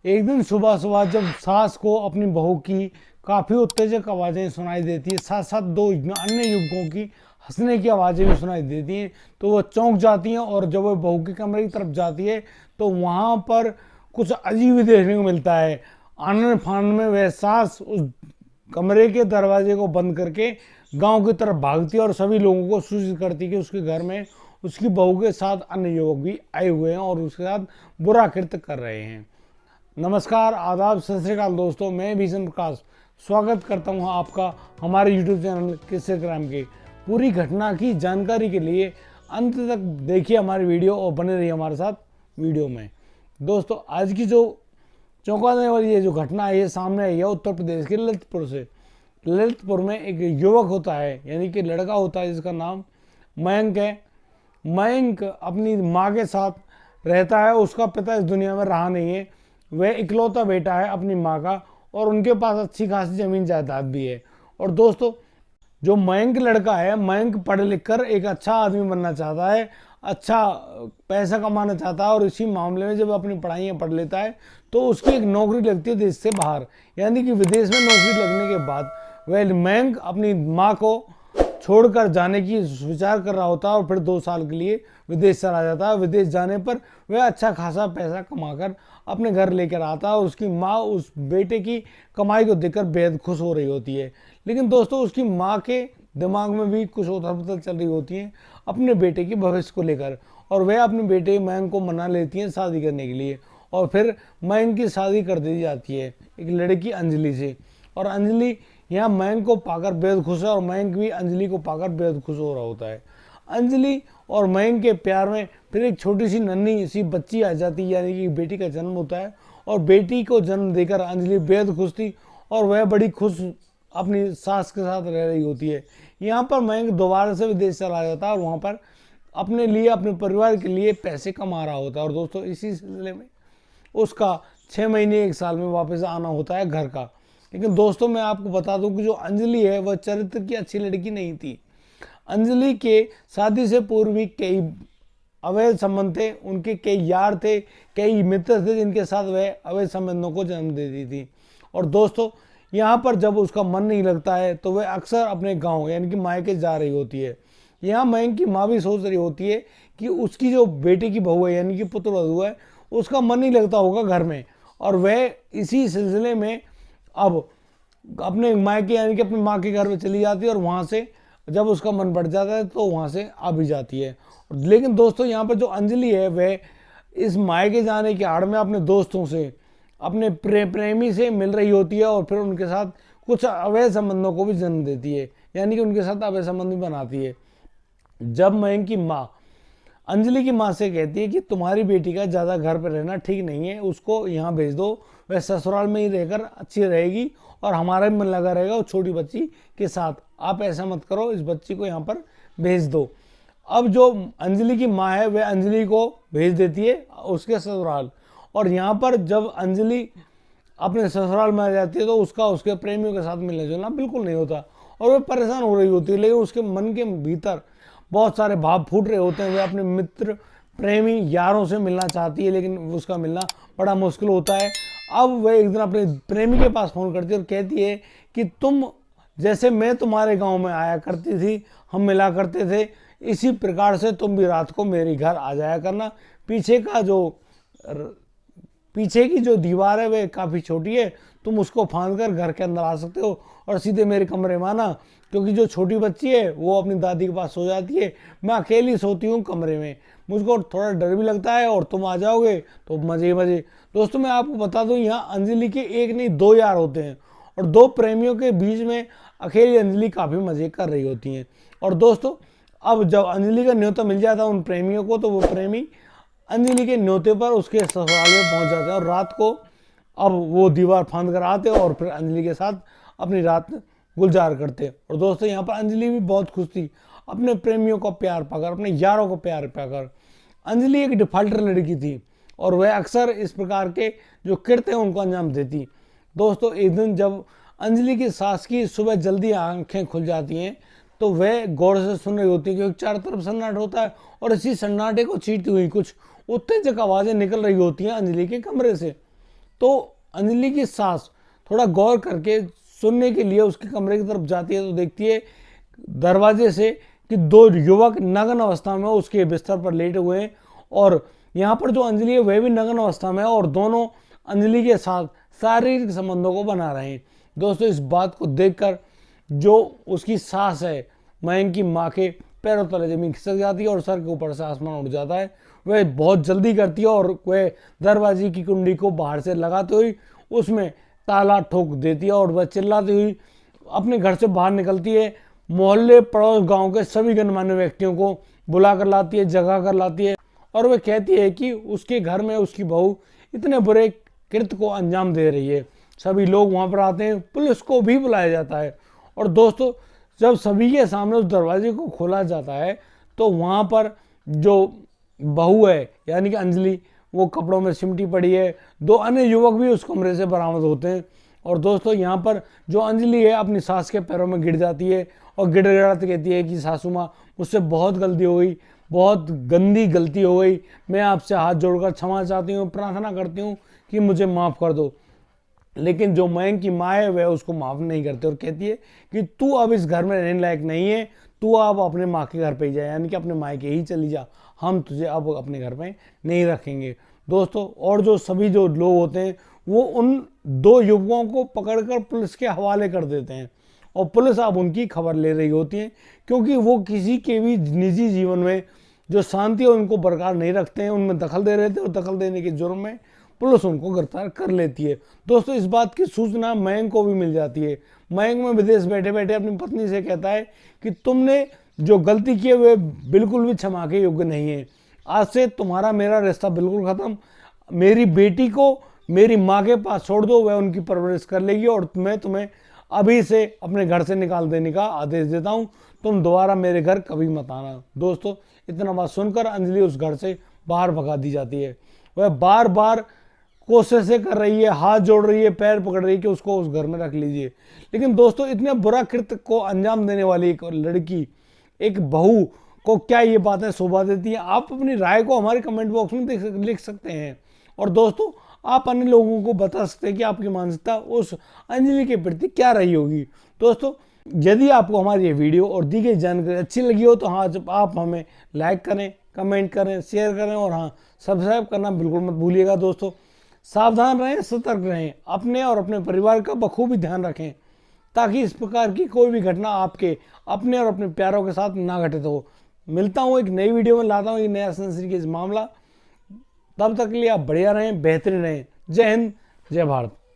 एक दिन सुबह सुबह जब सास को अपनी बहू की काफी उत्तेजक आवाजें सुनाई देती है, साथ साथ दो अन्य युवकों की हंसने की आवाजें भी सुनाई देती हैं, तो वह चौंक जाती हैं। और जब वह बहू के कमरे की तरफ जाती है तो वहां पर कुछ अजीब ही देखने को मिलता है। आनन फानन में वह सास उस कमरे के दरवाजे को बंद करके गांव की तरफ भागती है और सभी लोगों को सूचित करती है कि उसके घर में उसकी बहू के साथ अन्य युवक भी आए हुए हैं और उसके साथ बुरा कृत्य कर रहे हैं। नमस्कार, आदाब, सत श्री अकाल दोस्तों, मैं भीषण प्रकाश स्वागत करता हूं आपका हमारे यूट्यूब चैनल किस्से क्राइम के। पूरी घटना की जानकारी के लिए अंत तक देखिए हमारी वीडियो और बने रहिए हमारे साथ वीडियो में। दोस्तों, आज की जो चौंका देने वाली ये जो घटना है, ये सामने आई है उत्तर प्रदेश के ललितपुर से। ललितपुर में एक युवक होता है, यानी कि लड़का होता है, जिसका नाम मयंक है। मयंक अपनी माँ के साथ रहता है। उसका पिता इस दुनिया में रहा नहीं है, वह इकलौता बेटा है अपनी माँ का, और उनके पास अच्छी खासी जमीन जायदाद भी है। और दोस्तों, जो मयंक लड़का है, मयंक पढ़ लिख कर एक अच्छा आदमी बनना चाहता है, अच्छा पैसा कमाना चाहता है। और इसी मामले में जब अपनी पढ़ाइयाँ पढ़ लेता है तो उसकी एक नौकरी लगती है देश से बाहर, यानी कि विदेश में नौकरी लगने के बाद वह मयंक अपनी माँ को छोड़कर जाने की विचार कर रहा होता है और फिर 2 साल के लिए विदेश चला जाता है। विदेश जाने पर वह अच्छा खासा पैसा कमाकर अपने घर लेकर आता है और उसकी माँ उस बेटे की कमाई को देखकर बेहद खुश हो रही होती है। लेकिन दोस्तों, उसकी माँ के दिमाग में भी कुछ उथल-पुथल चल रही होती है अपने बेटे के भविष्य को लेकर, और वह अपने बेटे मयंक को मना लेती हैं शादी करने के लिए। और फिर मयंक की शादी कर दी जाती है एक लड़की अंजलि से। और अंजलि यहाँ मयंक को पाकर बेहद खुश है और मयंक भी अंजलि को पाकर बेहद खुश हो रहा होता है। अंजलि और मयंक के प्यार में फिर एक छोटी सी नन्ही सी बच्ची आ जाती है, यानी कि बेटी का जन्म होता है। और बेटी को जन्म देकर अंजलि बेहद खुश थी और वह बड़ी खुश अपनी सास के साथ रह रही होती है। यहाँ पर मयंक दोबारा से विदेश चला जाता है और वहाँ पर अपने लिए, अपने परिवार के लिए पैसे कमा रहा होता है। और दोस्तों, इसी सिलसिले में उसका 6 महीने 1 साल में वापस आना होता है घर का। लेकिन दोस्तों, मैं आपको बता दूं कि जो अंजलि है वह चरित्र की अच्छी लड़की नहीं थी। अंजलि के शादी से पूर्व भी कई अवैध संबंध थे, उनके कई यार थे, कई मित्र थे जिनके साथ वह अवैध संबंधों को जन्म देती थी। और दोस्तों, यहाँ पर जब उसका मन नहीं लगता है तो वह अक्सर अपने गाँव यानी कि मायके जा रही होती है। यहाँ मयंक की माँ भी सोच रही होती है कि उसकी जो बेटे की बहू है, यानी कि पुत्र वधू है, उसका मन नहीं लगता होगा घर में, और वह इसी सिलसिले में अब अपने मायके यानी कि अपनी माँ के घर में चली जाती है और वहाँ से जब उसका मन बढ़ जाता है तो वहाँ से आ भी जाती है। लेकिन दोस्तों, यहाँ पर जो अंजलि है वह इस मायके जाने की आड़ में अपने दोस्तों से, अपने प्रेमी से मिल रही होती है और फिर उनके साथ कुछ अवैध संबंधों को भी जन्म देती है, यानी कि उनके साथ अवैध संबंध भी बनाती है। जब मयंक की माँ अंजलि की माँ से कहती है कि तुम्हारी बेटी का ज़्यादा घर पर रहना ठीक नहीं है, उसको यहाँ भेज दो, वह ससुराल में ही रहकर अच्छी रहेगी और हमारा भी मन लगा रहेगा वो छोटी बच्ची के साथ, आप ऐसा मत करो, इस बच्ची को यहाँ पर भेज दो। अब जो अंजलि की माँ है वह अंजलि को भेज देती है उसके ससुराल। और यहाँ पर जब अंजलि अपने ससुराल में आ जाती है तो उसका उसके प्रेमियों के साथ मिलना जुलना बिल्कुल नहीं होता और वह परेशान हो रही होती है। लेकिन उसके मन के भीतर बहुत सारे भाव फूट रहे होते हैं। वह अपने मित्र, प्रेमी, यारों से मिलना चाहती है, लेकिन उसका मिलना बड़ा मुश्किल होता है। अब वह एक दिन अपने प्रेमी के पास फ़ोन करती है और कहती है कि तुम जैसे मैं तुम्हारे गांव में आया करती थी, हम मिला करते थे, इसी प्रकार से तुम भी रात को मेरे घर आ जाया करना। पीछे की जो दीवार है वह काफ़ी छोटी है, तुम उसको फांद कर घर के अंदर आ सकते हो और सीधे मेरे कमरे में आना, क्योंकि जो छोटी बच्ची है वो अपनी दादी के पास सो जाती है, मैं अकेली सोती हूँ कमरे में, मुझको थोड़ा डर भी लगता है और तुम आ जाओगे तो मज़े ही मज़े। दोस्तों, मैं आपको बता दूँ, यहाँ अंजलि के एक नहीं 2 यार होते हैं और 2 प्रेमियों के बीच में अकेली अंजलि काफ़ी मज़े कर रही होती हैं। और दोस्तों, अब जब अंजलि का न्योता मिल जाता है उन प्रेमियों को, तो वो प्रेमी अंजलि के न्योते पर उसके ससुराल में पहुंच जाते हैं और रात को अब वो दीवार फांद कर आते हैं और फिर अंजलि के साथ अपनी रात गुलजार करते हैं। और दोस्तों, यहाँ पर अंजलि भी बहुत खुश थी अपने प्रेमियों को प्यार पाकर, अपने यारों को प्यार पाकर। अंजलि एक डिफाल्टर लड़की थी और वह अक्सर इस प्रकार के जो कृत्य हैं उनको अंजाम देती। दोस्तों, एक दिन जब अंजलि की सास की सुबह जल्दी आंखें खुल जाती हैं तो वह गौर से सुन रही होती है, क्योंकि चारों तरफ सन्नाटा होता है और इसी सन्नाटे को छींटती हुई कुछ उत्तेजक आवाज़ें निकल रही होती हैं अंजलि के कमरे से। तो अंजलि की सास थोड़ा गौर करके सुनने के लिए उसके कमरे की तरफ जाती है तो देखती है दरवाजे से कि दो युवक नग्न अवस्था में उसके बिस्तर पर लेटे हुए हैं, और यहाँ पर जो अंजलि है वह भी नग्न अवस्था में है, और दोनों अंजलि के साथ शारीरिक संबंधों को बना रहे हैं। दोस्तों इस बात को देखकर जो उसकी सास है मयंक की माँ के पैरों तले जमीन खिसक जाती है और सर के ऊपर से आसमान उड़ जाता है। वह बहुत जल्दी करती है और वह दरवाजे की कुंडी को बाहर से लगाते हुए उसमें ताला ठोक देती है और वह चिल्लाती हुई अपने घर से बाहर निकलती है। मोहल्ले पड़ोस गांव के सभी गणमान्य व्यक्तियों को बुला कर लाती है, जगा कर लाती है, और वह कहती है कि उसके घर में उसकी बहू इतने बुरे कृत्य को अंजाम दे रही है। सभी लोग वहां पर आते हैं, पुलिस को भी बुलाया जाता है। और दोस्तों जब सभी के सामने उस दरवाजे को खोला जाता है तो वहां पर जो बहू है यानी कि अंजलि वो कपड़ों में सिमटी पड़ी है। दो अन्य युवक भी उस कमरे से बरामद होते हैं। और दोस्तों यहाँ पर जो अंजलि है अपनी सास के पैरों में गिर जाती है और गिड़गिड़ाते कहती है कि सासू माँ मुझसे बहुत गलती हो गई, बहुत गंदी गलती हो गई, मैं आपसे हाथ जोड़कर क्षमा चाहती हूँ, प्रार्थना करती हूँ कि मुझे माफ़ कर दो। लेकिन जो मयंक की माँ है वह उसको माफ़ नहीं करती और कहती है कि तू अब इस घर में रहने लायक नहीं है, तू अब अपने माँ के घर पे ही जा, यानी कि अपने मायके ही चली जा, हम तुझे अब अपने घर में नहीं रखेंगे। दोस्तों और जो सभी जो लोग होते हैं वो उन दो युवकों को पकड़कर पुलिस के हवाले कर देते हैं, और पुलिस अब उनकी खबर ले रही होती है, क्योंकि वो किसी के भी निजी जीवन में जो शांति है उनको बरकरार नहीं रखते हैं, उनमें दखल दे रहे थे, और दखल देने के जुर्म में पुलिस उनको गिरफ्तार कर लेती है। दोस्तों इस बात की सूचना मयंक को भी मिल जाती है। मयंक में विदेश बैठे बैठे अपनी पत्नी से कहता है कि तुमने जो गलती की है वह बिल्कुल भी क्षमा के योग्य नहीं है, आज से तुम्हारा मेरा रिश्ता बिल्कुल खत्म, मेरी बेटी को मेरी माँ के पास छोड़ दो, वह उनकी परवरिश कर लेगी, और मैं तुम्हें अभी से अपने घर से निकाल देने का आदेश देता हूँ, तुम दोबारा मेरे घर कभी मत आना। दोस्तों इतना बात सुनकर अंजलि उस घर से बाहर भगा दी जाती है। वह बार बार कोशिशें कर रही है, हाथ जोड़ रही है, पैर पकड़ रही है कि उसको उस घर में रख लीजिए, लेकिन दोस्तों इतने बुरा कृत्य को अंजाम देने वाली एक लड़की, एक बहू को क्या ये बातें शोभा देती हैं? आप अपनी राय को हमारे कमेंट बॉक्स में लिख सकते हैं, और दोस्तों आप अन्य लोगों को बता सकते हैं कि आपकी मानसिकता उस अंजलि के प्रति क्या रही होगी। दोस्तों यदि आपको हमारी ये वीडियो और दी गई जानकारी अच्छी लगी हो तो हाँ आप हमें लाइक करें, कमेंट करें, शेयर करें, और हाँ सब्सक्राइब करना बिल्कुल मत भूलिएगा। दोस्तों सावधान रहें, सतर्क रहें, अपने और अपने परिवार का बखूबी ध्यान रखें, ताकि इस प्रकार की कोई भी घटना आपके अपने और अपने प्यारों के साथ ना घटित हो। मिलता हूँ एक नई वीडियो में, लाता हूँ एक नया सेंसरी केस मामला। तब तक के लिए आप बढ़िया रहें, बेहतरीन रहें। जय हिंद, जय भारत।